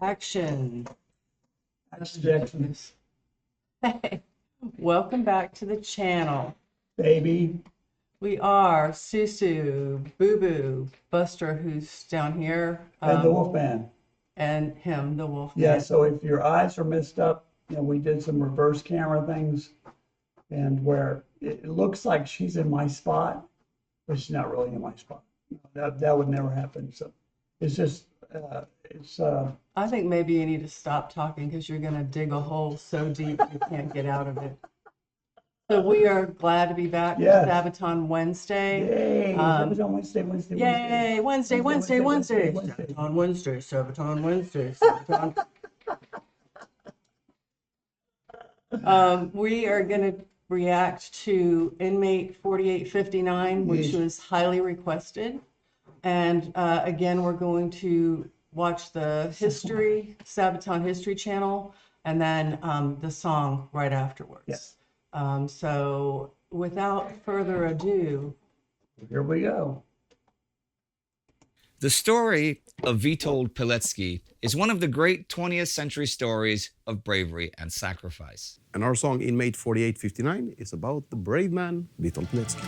Action. Objections, Hey, welcome back to the channel. baby, We are Susu, Boo Boo, Buster, who's down here, and the Wolfman. and him, the Yeah, Wolfman. so if your eyes are messed up, we did some reverse camera things and where it looks like she's in my spot, but she's not really in my spot. That would never happen. So it's just, it's, I think maybe you need to stop talking because you're going to dig a hole so deep you can't get out of it. So we are glad to be back for Yes. Sabaton Wednesday. yay, that was on Wednesday. Yay, Wednesday. Sabaton Wednesday, Sabaton Wednesday, Sabaton. We are going to react to inmate 4859, which Yes. was highly requested. And again, we're going to watch the history, Sabaton History Channel, and then the song right afterwards. Yes. So without further ado, Here we go. The story of Witold Pilecki is one of the great 20th century stories of bravery and sacrifice. And our song, Inmate 4859, is about the brave man, Witold Pilecki.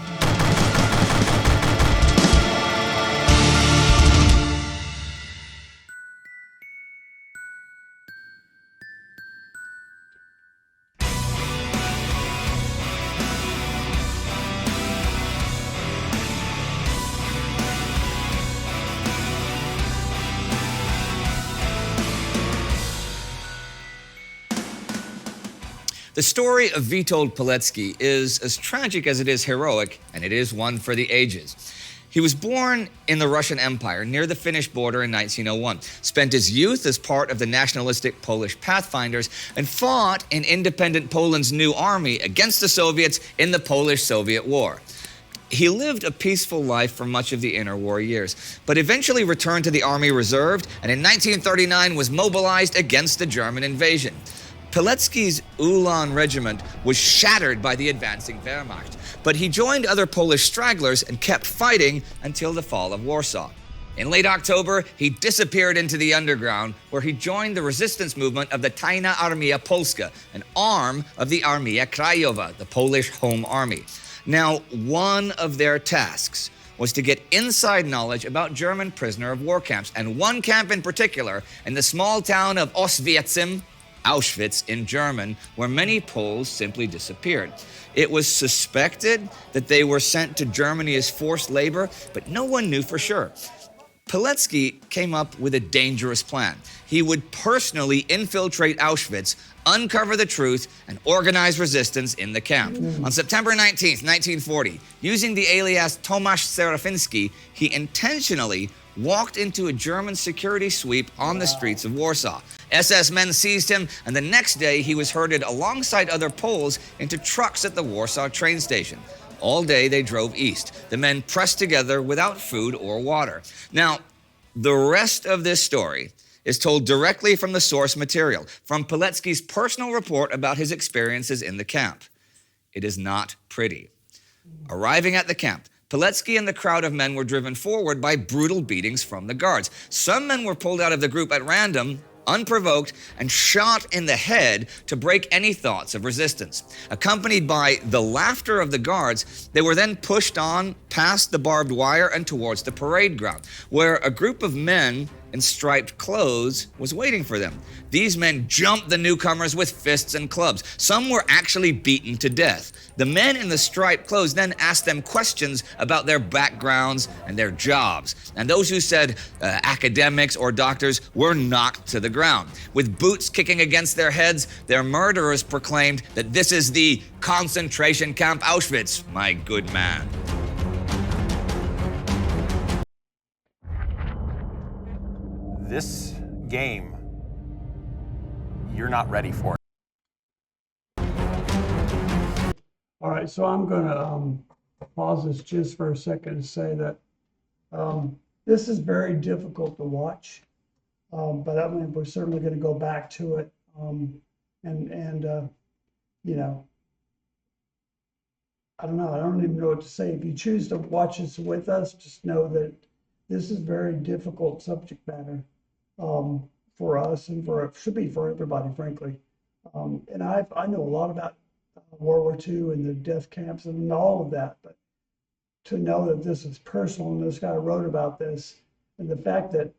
The story of Witold Pilecki is as tragic as it is heroic, and it is one for the ages. He was born in the Russian Empire near the Finnish border in 1901, spent his youth as part of the nationalistic Polish Pathfinders, and fought in independent Poland's new army against the Soviets in the Polish-Soviet War. He lived a peaceful life for much of the interwar years, but eventually returned to the Army Reserve, and in 1939 was mobilized against the German invasion. Pilecki's Ulan regiment was shattered by the advancing Wehrmacht, but he joined other Polish stragglers and kept fighting until the fall of Warsaw. In late October, he disappeared into the underground, where he joined the resistance movement of the Tajna Armia Polska, an arm of the Armia Krajowa, the Polish Home Army. Now, one of their tasks was to get inside knowledge about German prisoner of war camps, and one camp in particular, in the small town of Oswiecim, Auschwitz in German, where many Poles simply disappeared. It was suspected that they were sent to Germany as forced labor, but no one knew for sure. Pilecki came up with a dangerous plan. He would personally infiltrate Auschwitz, uncover the truth, and organize resistance in the camp. On September 19th, 1940, using the alias Tomasz Serafiński, he intentionally walked into a German security sweep on the streets of Warsaw. SS men seized him, and the next day he was herded alongside other Poles into trucks at the Warsaw train station. All day they drove east. The men pressed together without food or water. Now, the rest of this story is told directly from the source material, from Pilecki's personal report about his experiences in the camp. It is not pretty. Arriving at the camp, Pilecki and the crowd of men were driven forward by brutal beatings from the guards. Some men were pulled out of the group at random, unprovoked, and shot in the head to break any thoughts of resistance. Accompanied by the laughter of the guards, they were then pushed on past the barbed wire and towards the parade ground, where a group of men in striped clothes was waiting for them. These men jumped the newcomers with fists and clubs. Some were actually beaten to death. The men in the striped clothes then asked them questions about their backgrounds and their jobs. And those who said academics or doctors were knocked to the ground. With boots kicking against their heads, their murderers proclaimed that this is the concentration camp Auschwitz, my good man. This game, you're not ready for it. All right, so I'm going to pause this just for a second and say that this is very difficult to watch, but I mean, we're certainly going to go back to it. You know, I don't know. I don't even know what to say. If you choose to watch this with us, just know that this is very difficult subject matter. for us and should be for everybody, frankly. And I know a lot about World War II and the death camps and all of that, but to know that this is personal and this guy wrote about this, and the fact that,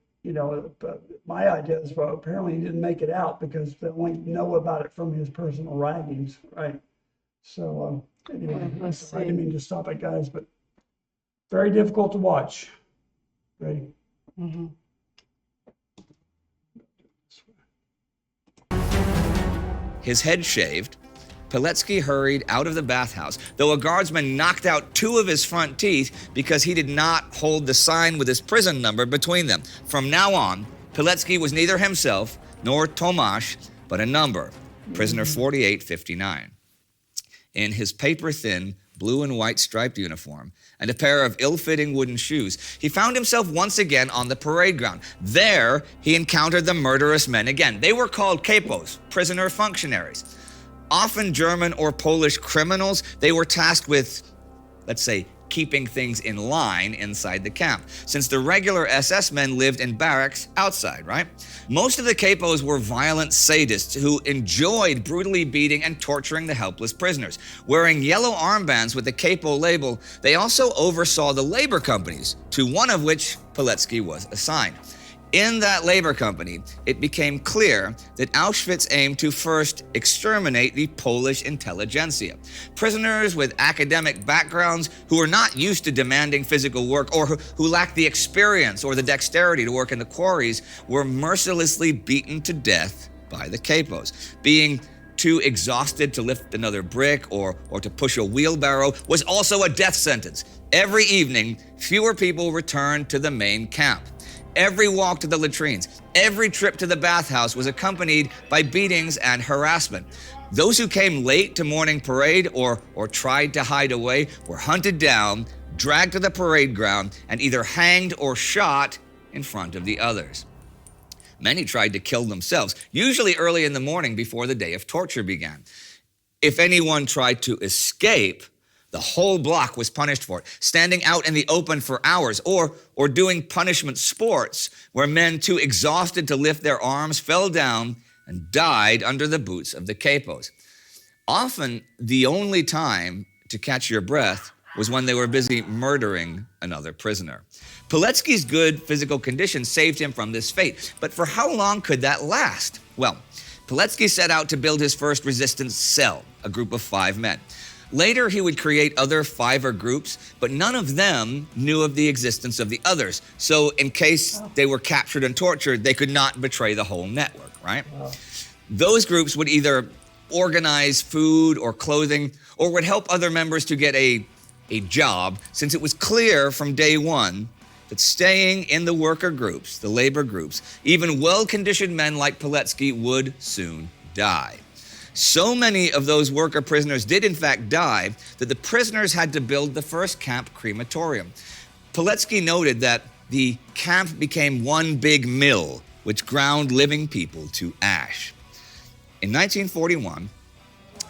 my idea is, well, apparently he didn't make it out because they only know about it from his personal writings, right? So anyway, Let's I didn't see. mean to stop it, guys, but very difficult to watch. Ready? His head shaved, Puletsky hurried out of the bathhouse, though a guardsman knocked out 2 of his front teeth because he did not hold the sign with his prison number between them. From now on, Puletsky was neither himself nor Tomasz, but a number, prisoner 4859. In his paper-thin blue and white striped uniform and a pair of ill-fitting wooden shoes, he found himself once again on the parade ground. There, he encountered the murderous men again. They were called kapos, prisoner functionaries. Often German or Polish criminals, they were tasked with, let's say, keeping things in line inside the camp, since the regular SS men lived in barracks outside, right? Most of the kapos were violent sadists who enjoyed brutally beating and torturing the helpless prisoners. Wearing yellow armbands with the capo label, they also oversaw the labor companies, to one of which Puletsky was assigned. In that labor company, it became clear that Auschwitz aimed to first exterminate the Polish intelligentsia. Prisoners with academic backgrounds who were not used to demanding physical work or who lacked the experience or the dexterity to work in the quarries were mercilessly beaten to death by the kapos. Being too exhausted to lift another brick or to push a wheelbarrow was also a death sentence. Every evening, fewer people returned to the main camp. Every walk to the latrines, every trip to the bathhouse was accompanied by beatings and harassment. Those who came late to morning parade or tried to hide away were hunted down, dragged to the parade ground, and either hanged or shot in front of the others. Many tried to kill themselves, usually early in the morning before the day of torture began. If anyone tried to escape, the whole block was punished for it, standing out in the open for hours or doing punishment sports where men too exhausted to lift their arms fell down and died under the boots of the kapos. Often, the only time to catch your breath was when they were busy murdering another prisoner. Puletsky's good physical condition saved him from this fate, but for how long could that last? Well, Puletsky set out to build his first resistance cell, a group of 5 men. Later, he would create other 5er groups, but none of them knew of the existence of the others. So in case they were captured and tortured, they could not betray the whole network, right? Wow. Those groups would either organize food or clothing or would help other members to get a job, since it was clear from day one that staying in the worker groups, the labor groups, even well-conditioned men like Puletsky would soon die. So many of those worker prisoners did in fact die that the prisoners had to build the first camp crematorium. Puletsky noted that the camp became one big mill which ground living people to ash. In 1941,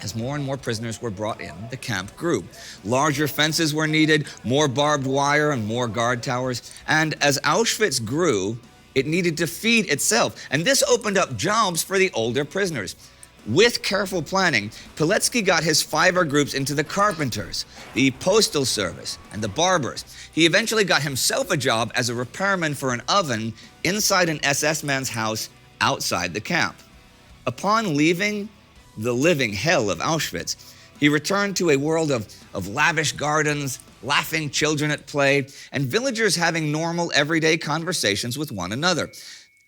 as more and more prisoners were brought in, the camp grew. Larger fences were needed, more barbed wire and more guard towers. And as Auschwitz grew, it needed to feed itself. And this opened up jobs for the older prisoners. With careful planning, Puletsky got his 5er groups into the carpenters, the postal service, and the barbers. He eventually got himself a job as a repairman for an oven inside an SS man's house outside the camp. Upon leaving the living hell of Auschwitz, he returned to a world of lavish gardens, laughing children at play, and villagers having normal, everyday conversations with one another.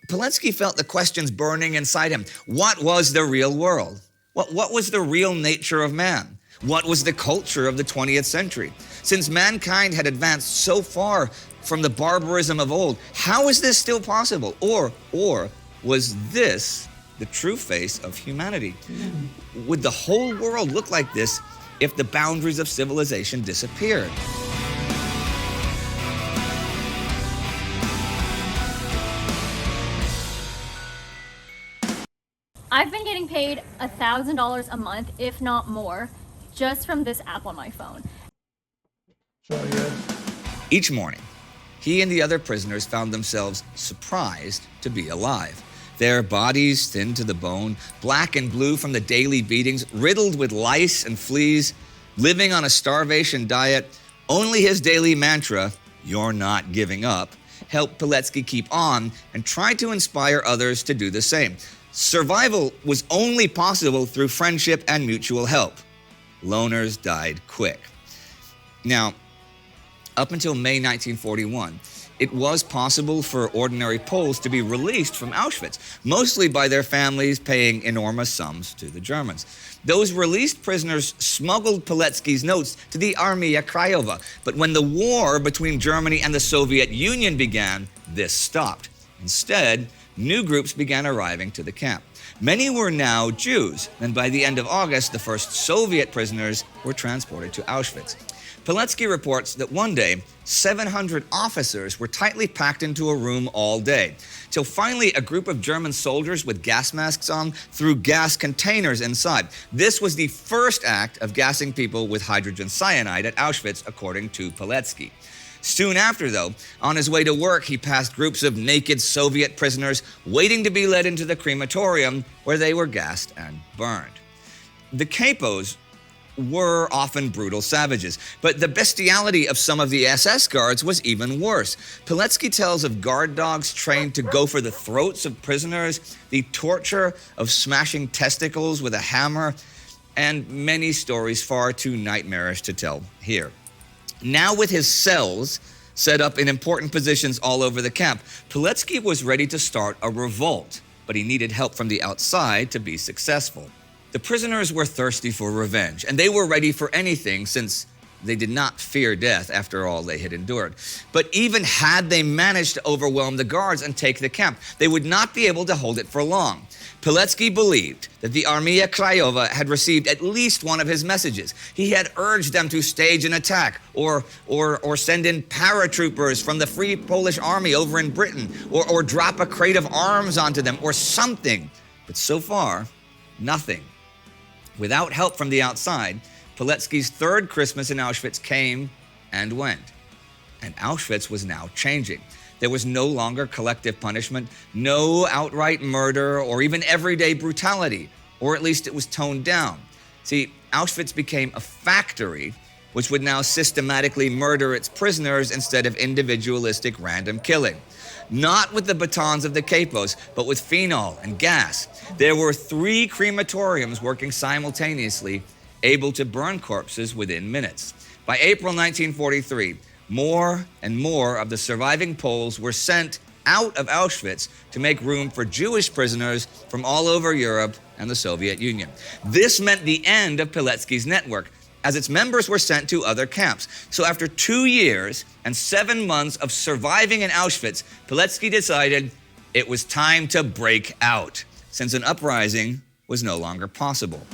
Puletsky felt the questions burning inside him. What was the real world? What was the real nature of man? What was the culture of the 20th century? Since mankind had advanced so far from the barbarism of old, how is this still possible? Or was this the true face of humanity? Would the whole world look like this if the boundaries of civilization disappeared? I've been getting paid $1,000 a month, if not more, just from this app on my phone. Sorry, guys. Each morning, he and the other prisoners found themselves surprised to be alive. Their bodies thin to the bone, black and blue from the daily beatings, riddled with lice and fleas, living on a starvation diet. Only his daily mantra, "You're not giving up," helped Pilecki keep on and try to inspire others to do the same. Survival was only possible through friendship and mutual help. Loners died quick. Now, up until May 1941, it was possible for ordinary Poles to be released from Auschwitz, mostly by their families paying enormous sums to the Germans. Those released prisoners smuggled Pilecki's notes to the Armia Krajowa, but when the war between Germany and the Soviet Union began, this stopped. Instead, new groups began arriving to the camp. Many were now Jews, and by the end of August, the first Soviet prisoners were transported to Auschwitz. Pilecki reports that one day, 700 officers were tightly packed into a room all day, till finally a group of German soldiers with gas masks on threw gas containers inside. This was the first act of gassing people with hydrogen cyanide at Auschwitz, according to Pilecki. Soon after, though, on his way to work, he passed groups of naked Soviet prisoners waiting to be led into the crematorium, where they were gassed and burned. The capos were often brutal savages, but the bestiality of some of the SS guards was even worse. Pilecki tells of guard dogs trained to go for the throats of prisoners, the torture of smashing testicles with a hammer, and many stories far too nightmarish to tell here. Now, with his cells set up in important positions all over the camp, Pilecki was ready to start a revolt, but he needed help from the outside to be successful. The prisoners were thirsty for revenge, and they were ready for anything since they did not fear death after all they had endured. But even had they managed to overwhelm the guards and take the camp, they would not be able to hold it for long. Pilecki believed that the Armia Krajowa had received at least one of his messages. He had urged them to stage an attack or send in paratroopers from the Free Polish Army over in Britain or drop a crate of arms onto them or something. But so far, nothing. Without help from the outside, Pilecki's third Christmas in Auschwitz came and went. And Auschwitz was now changing. There was no longer collective punishment, no outright murder, or even everyday brutality, or at least it was toned down. See, Auschwitz became a factory which would now systematically murder its prisoners instead of individualistic random killing. Not with the batons of the capos, but with phenol and gas. There were 3 crematoriums working simultaneously, able to burn corpses within minutes. By April 1943, more and more of the surviving Poles were sent out of Auschwitz to make room for Jewish prisoners from all over Europe and the Soviet Union. This meant the end of Pilecki's network, as its members were sent to other camps. So after 2 years and 7 months of surviving in Auschwitz, Pilecki decided it was time to break out, since an uprising was no longer possible.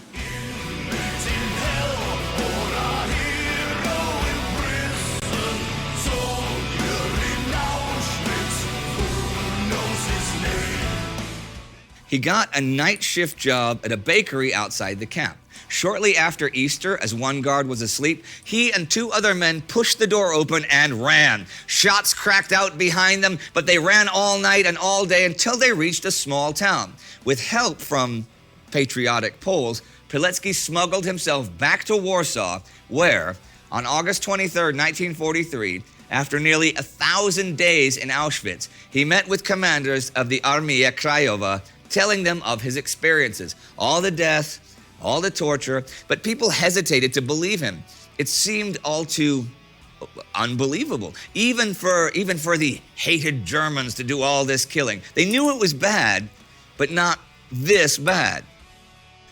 He got a night shift job at a bakery outside the camp. Shortly after Easter, as one guard was asleep, he and 2 other men pushed the door open and ran. Shots cracked out behind them, but they ran all night and all day until they reached a small town. With help from patriotic Poles, Pilecki smuggled himself back to Warsaw, where, on August 23, 1943, after nearly 1,000 days in Auschwitz, he met with commanders of the Armia Krajowa, telling them of his experiences, all the death, all the torture, but people hesitated to believe him. It seemed all too unbelievable, even for the hated Germans to do all this killing. They knew it was bad, but not this bad.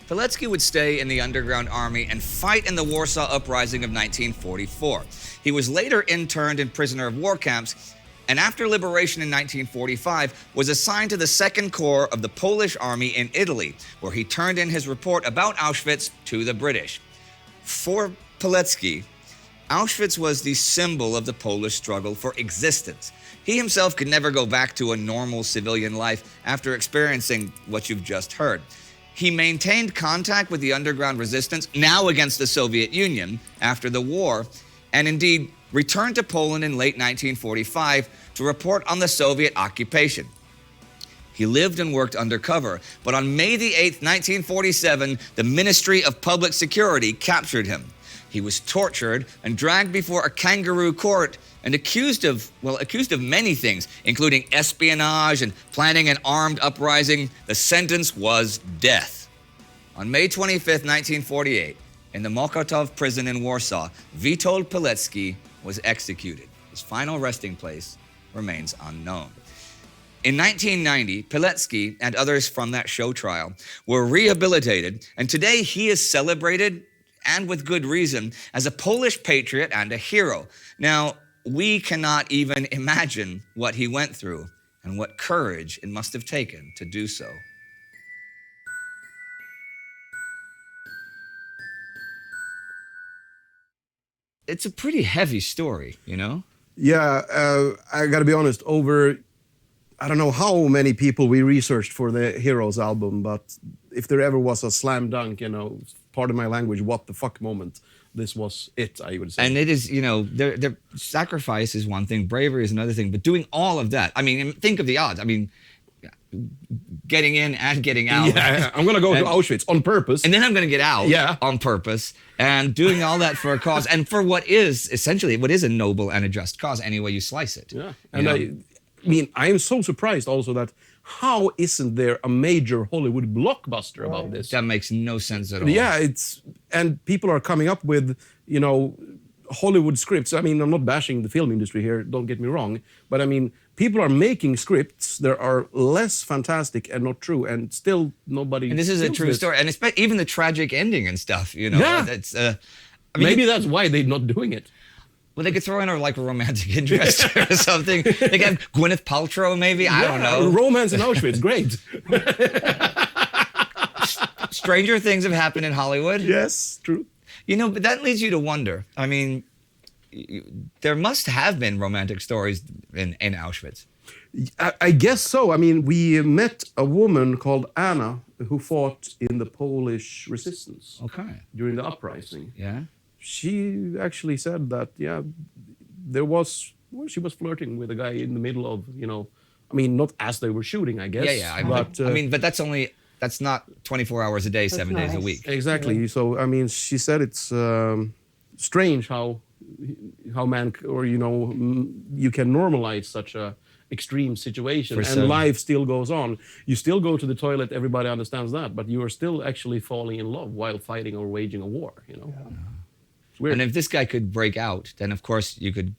Pilecki would stay in the underground army and fight in the Warsaw Uprising of 1944. He was later interned in prisoner of war camps, and after liberation in 1945, was assigned to the 2nd Corps of the Polish Army in Italy, where he turned in his report about Auschwitz to the British. For Pilecki, Auschwitz was the symbol of the Polish struggle for existence. He himself could never go back to a normal civilian life after experiencing what you've just heard. He maintained contact with the underground resistance, now against the Soviet Union, after the war, and indeed returned to Poland in late 1945 to report on the Soviet occupation. He lived and worked undercover, but on May the 8th, 1947, the Ministry of Public Security captured him. He was tortured and dragged before a kangaroo court and accused of many things, including espionage and planning an armed uprising. The sentence was death. On May 25th, 1948, in the Mokotów prison in Warsaw, Witold Pilecki was executed. His final resting place remains unknown. In 1990, Pilecki and others from that show trial were rehabilitated, and today he is celebrated, and with good reason, as a Polish patriot and a hero. Now, we cannot even imagine what he went through and what courage it must have taken to do so. It's a pretty heavy story, you know? Yeah, I gotta be honest, I don't know how many people we researched for the Heroes album, but if there ever was a slam dunk, you know, pardon my language, what the fuck moment, this was it, I would say. And it is, you know, their sacrifice is one thing, bravery is another thing, but doing all of that, I mean, think of the odds. I mean, getting in and getting out. Yeah, I'm gonna go to Auschwitz on purpose. And then I'm going to get out on purpose, and doing all that for a cause and for what is essentially a noble and a just cause, any way you slice it. Yeah, and I mean, I am so surprised also that how isn't there a major Hollywood blockbuster about this? That makes no sense at all. Yeah, and people are coming up with, you know, Hollywood scripts. I mean, I'm not bashing the film industry here, don't get me wrong, but I mean, people are making scripts that are less fantastic and not true, and still nobody. And this is a true story, and even the tragic ending and stuff, you know. Yeah. That's, I mean, maybe that's why they're not doing it. Well, they could throw in a romantic interest or something. They could have Gwyneth Paltrow, maybe. I don't know. Romance in Auschwitz, great. Stranger things have happened in Hollywood. Yes, true. You know, but that leads you to wonder. I mean, there must have been romantic stories in Auschwitz. I guess so. I mean, we met a woman called Anna who fought in the Polish resistance during the uprising. Yeah. She actually said that, she was flirting with a guy in the middle of, you know, I mean, not as they were shooting, I guess. Yeah. But, but that's not 24 hours a day, 7 days a week. Exactly. Yeah. So, I mean, she said it's strange how man, or, you know, you can normalize such a extreme situation life still goes on. You still go to the toilet, everybody understands that, but you are still actually falling in love while fighting or waging a war, you know. Yeah. Weird. And if this guy could break out, then of course you could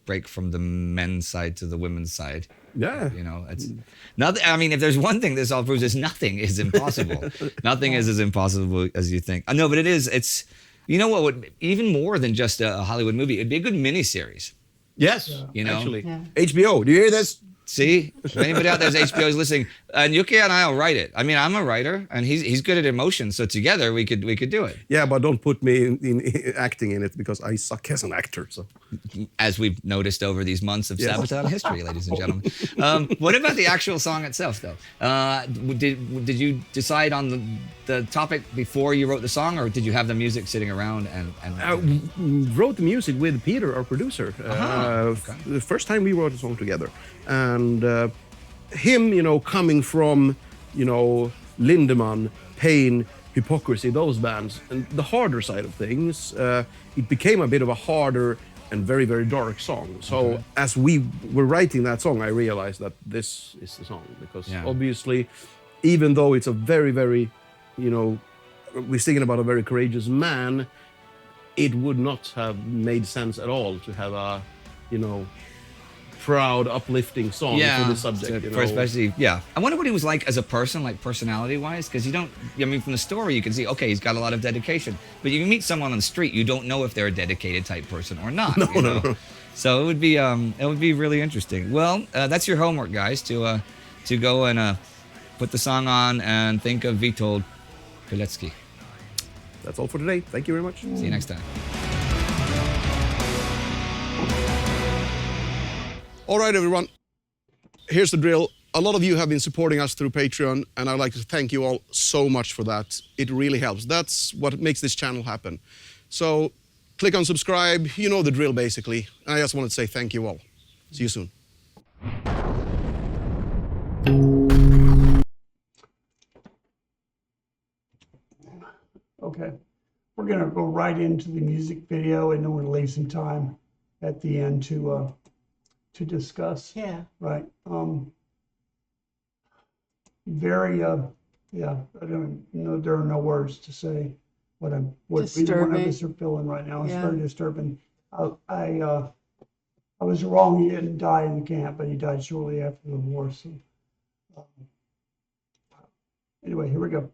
break from the men's side to the women's side. Yeah. You know, it's nothing. I mean, if there's one thing this all proves is nothing is impossible. Nothing is as impossible as you think. I know, but it's, you know what would, even more than just a Hollywood movie, it'd be a good miniseries. Yes, you know, actually. Yeah. HBO, do you hear this? See, if anybody out there that's HBO is listening, and Yuki and I will write it. I mean, I'm a writer, and he's good at emotion, so together we could do it. Yeah, but don't put me in acting in it because I suck as an actor. So, as we've noticed over these months of Sabaton history, ladies and gentlemen. What about the actual song itself, though? Did you decide on the topic before you wrote the song, or did you have the music sitting around and wrote the music with Peter, our producer. The first time we wrote a song together. And him, you know, coming from, you know, Lindemann, Pain, Hypocrisy, those bands, and the harder side of things, it became a bit of a harder and very, very dark song. So as we were writing that song, I realized that this is the song, because obviously, even though it's a very, very, you know, we're speaking about a very courageous man, it would not have made sense at all to have a, you know, proud, uplifting song for the subject. You know? Especially, I wonder what he was like as a person, like personality-wise, because you don't, I mean, from the story you can see, okay, he's got a lot of dedication, but you meet someone on the street, you don't know if they're a dedicated type person or not. No. So it would be really interesting. Well, that's your homework, guys, to go and put the song on and think of Witold Pilecki. That's all for today. Thank you very much. See you next time. All right, everyone. Here's the drill. A lot of you have been supporting us through Patreon, and I'd like to thank you all so much for that. It really helps. That's what makes this channel happen. So click on subscribe. You know the drill, basically. And I just want to say thank you all. See you soon. Okay. We're gonna go right into the music video, and then we're gonna leave some time at the end to discuss. Yeah. Right. Very, yeah, I don't know, there are no words to say what either one of us are feeling right now. It's Yeah. very disturbing. I was wrong. He didn't die in the camp, but he died shortly after the war. So, um, anyway, here we go.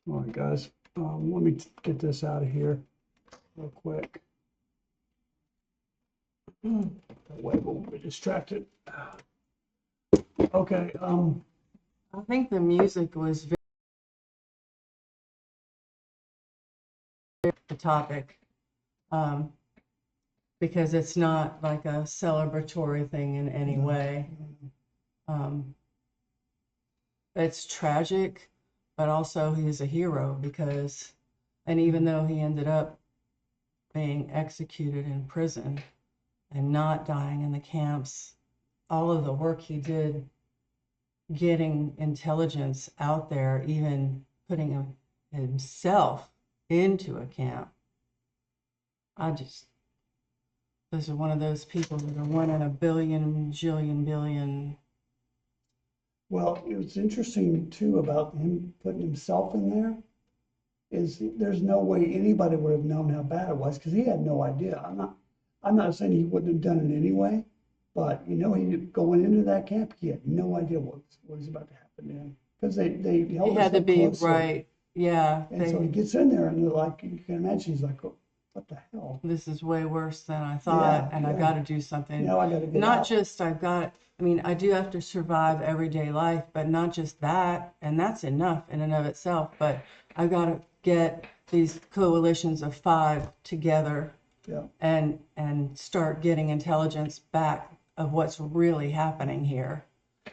All right, guys, let me get this out of here real quick. Wait, we'll be distracted. Okay, I think the music was very the topic, um, because it's not like a celebratory thing in any way. Um, it's tragic, but also he's a hero because, and even though he ended up being executed in prison and not dying in the camps, all of the work he did getting intelligence out there, even putting himself into a camp. Those are one of those people that are one in a billion, jillion, billion. well, it was interesting too about him putting himself in there is there's no way anybody would have known how bad it was because he had no idea. I'm not saying he wouldn't have done it anyway, but he going into that camp, he had no idea what was about to happen to him because they held He us had to up be closely. right. Yeah. And so he gets in there and they're like, you can imagine he's like, oh, what the hell? This is way worse than I thought, and I yeah. got to do something. Now I got to get Not out. just I mean, I do have to survive everyday life, but not just that, and that's enough in and of itself, but I've got to get these coalitions of 5 together Yeah. and start getting intelligence back of what's really happening here.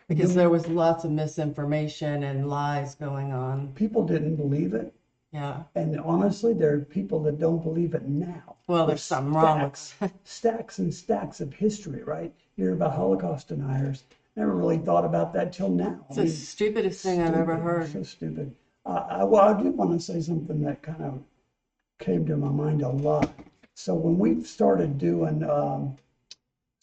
Because there was lots of misinformation and lies going on. People didn't believe it. Yeah. And honestly, there are people that don't believe it now. Well, there's something wrong with it. Stacks and stacks of history, right? You hear about Holocaust deniers. Never really thought about that till now. It's the stupidest thing I've ever heard. So stupid. Well, I did want to say something that kind of came to my mind a lot. So when we started doing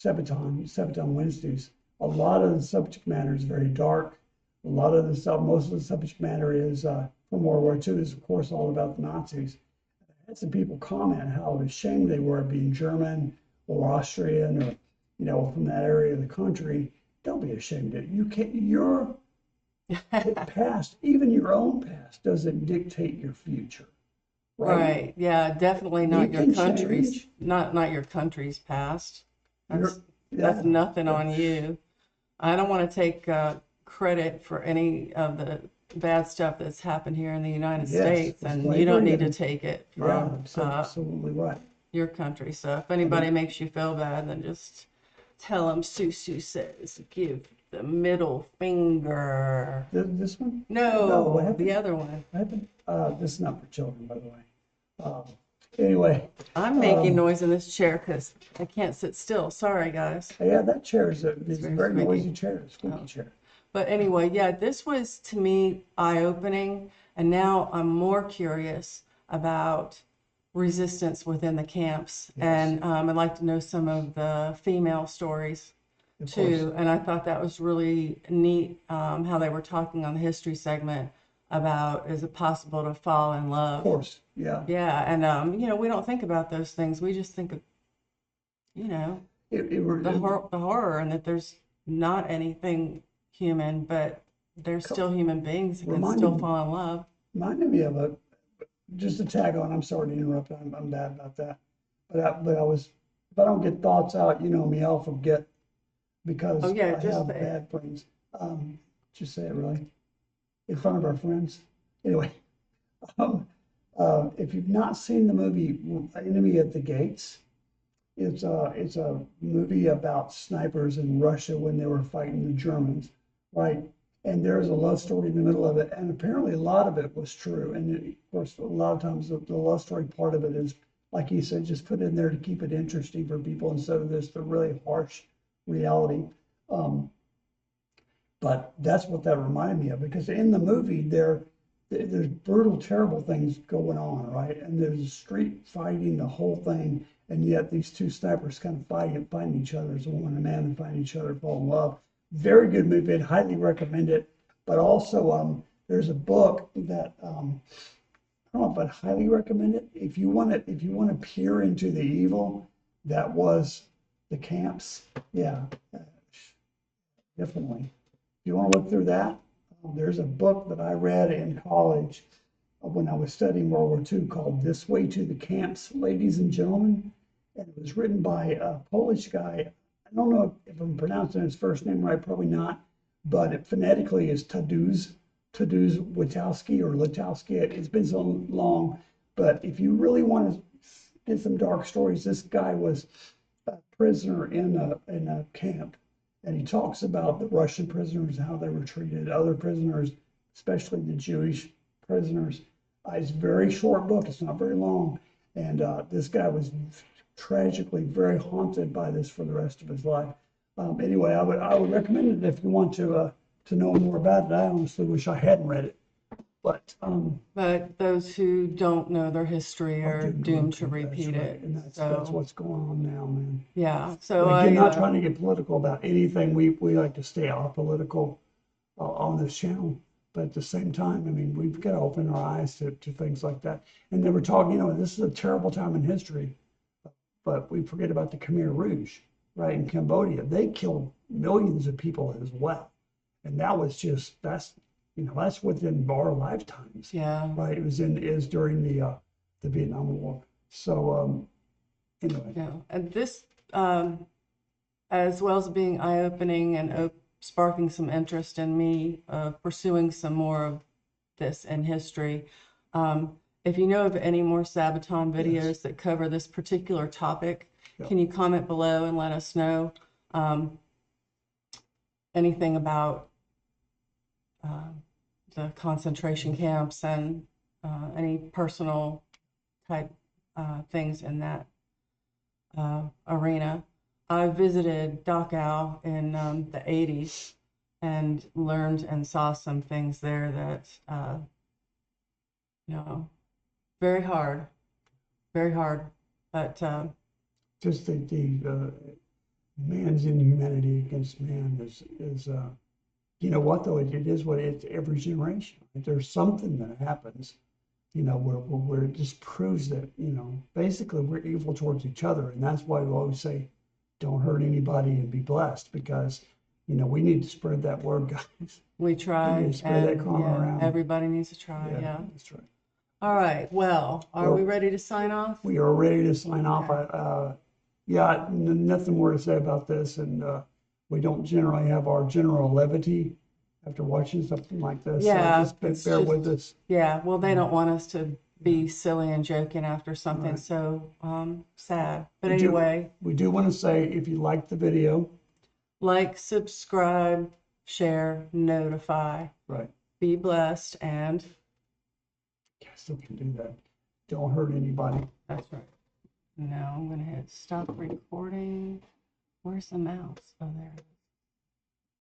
Sabaton Wednesdays, a lot of the subject matter is very dark. A lot of the stuff, most of the subject matter is from World War II is, of course, all about the Nazis. I had some people comment how ashamed they were of being German or Austrian or, from that area of the country. Don't be ashamed of it. You can't, your past, even your own past, doesn't dictate your future. Right. Yeah, definitely not You your can country's, change. not your country's past. That's Yeah. nothing on you. I don't want to take credit for any of the bad stuff that's happened here in the United Yes, States, the and you don't slavery need to and- take it Yeah, from that's absolutely right. your country. So if anybody makes you feel bad, then just tell them Susu says, give the middle finger. This one? No, what happened? the other one. What happened? This is not for children, by the way. Anyway, I'm making noise in this chair because I can't sit still. Sorry, guys. yeah, that chair is a very very squeaky. noisy chair, squeaky chair. But anyway, yeah, this was to me eye-opening, and now I'm more curious about resistance within the camps, and I'd like to know some of the female stories Of too. And I thought that was really neat how they were talking on the history segment about is it possible to fall in love? Of course, yeah. Yeah, and we don't think about those things. We just think of, the horror, and that there's not anything human, but they're still human beings that can Reminded still me- fall in love. Reminded me of just a tag on, I'm sorry to interrupt, I'm bad about that. If I don't get thoughts out, you know me, I'll forget because Oh, yeah, I just have say it. bad brains. Just say it really, in front of our friends. Anyway, if you've not seen the movie Enemy at the Gates, it's a movie about snipers in Russia when they were fighting the Germans, right? And there's a love story in the middle of it, and apparently a lot of it was true. And of course, a lot of times the love story part of it is, like you said, just put in there to keep it interesting for people instead of the really harsh reality. But that's what that reminded me of, because in the movie there's brutal, terrible things going on, right? And there's street fighting, the whole thing, and yet these two snipers kind of find each other as a woman and a man, and find each other, fall in love. Very good movie, I'd highly recommend it. But also, there's a book that I don't know if I'd highly recommend it. If you want to peer into the evil that was the camps, yeah, definitely. If you want to look through that, there's a book that I read in college when I was studying World War II called "This Way to the Camps, Ladies and Gentlemen," and it was written by a Polish guy. I don't know if I'm pronouncing his first name right, probably not, but it phonetically is Tadeusz Witowski or Litowski. It's been so long, but if you really want to get some dark stories, this guy was a prisoner in a camp, and he talks about the Russian prisoners, how they were treated, other prisoners, especially the Jewish prisoners. It's a very short book. It's not very long, and this guy was tragically very haunted by this for the rest of his life. Anyway, I would recommend it if you want to know more about it. I honestly wish I hadn't read it, but those who don't know their history are doomed to repeat right. it. And that's So, what's going on now, man. yeah. So But again, not I, trying to get political about anything. We like to stay apolitical on this channel. But at the same time, I mean, we've got to open our eyes to things like that. And then we're talking, this is a terrible time in history, but we forget about the Khmer Rouge, right? In Cambodia, they killed millions of people as well. And that was that's within our lifetimes, yeah. right? It was during the Vietnam War. So, anyway. Yeah. And this, as well as being eye-opening and sparking some interest in me pursuing some more of this in history. If you know of any more Sabaton videos that cover this particular topic, can you comment below and let us know anything about the concentration camps and any personal type things in that arena. I visited Dachau in the 80s and learned and saw some things there that, very hard, but Just the man's inhumanity against man is you know what though, it is what it's every generation. There's something that happens, where it just proves that, basically we're evil towards each other. And that's why we always say, don't hurt anybody and be blessed, because, we need to spread that word, guys. we try, We need to spread that and karma around. everybody needs to try, yeah. That's right. All right, well, are we ready to sign off? We are ready to sign off. Okay. Nothing more to say about this, and we don't generally have our general levity after watching something like this. Yeah, So just bear with us. Yeah, well, they don't want us to be silly and joking after something so sad. But anyway, We do want to say, if you liked the video, like, subscribe, share, notify. right? Be blessed, and I still can do that. Don't hurt anybody. that's right. Now I'm gonna hit stop recording. Where's the mouse? Oh, there it is.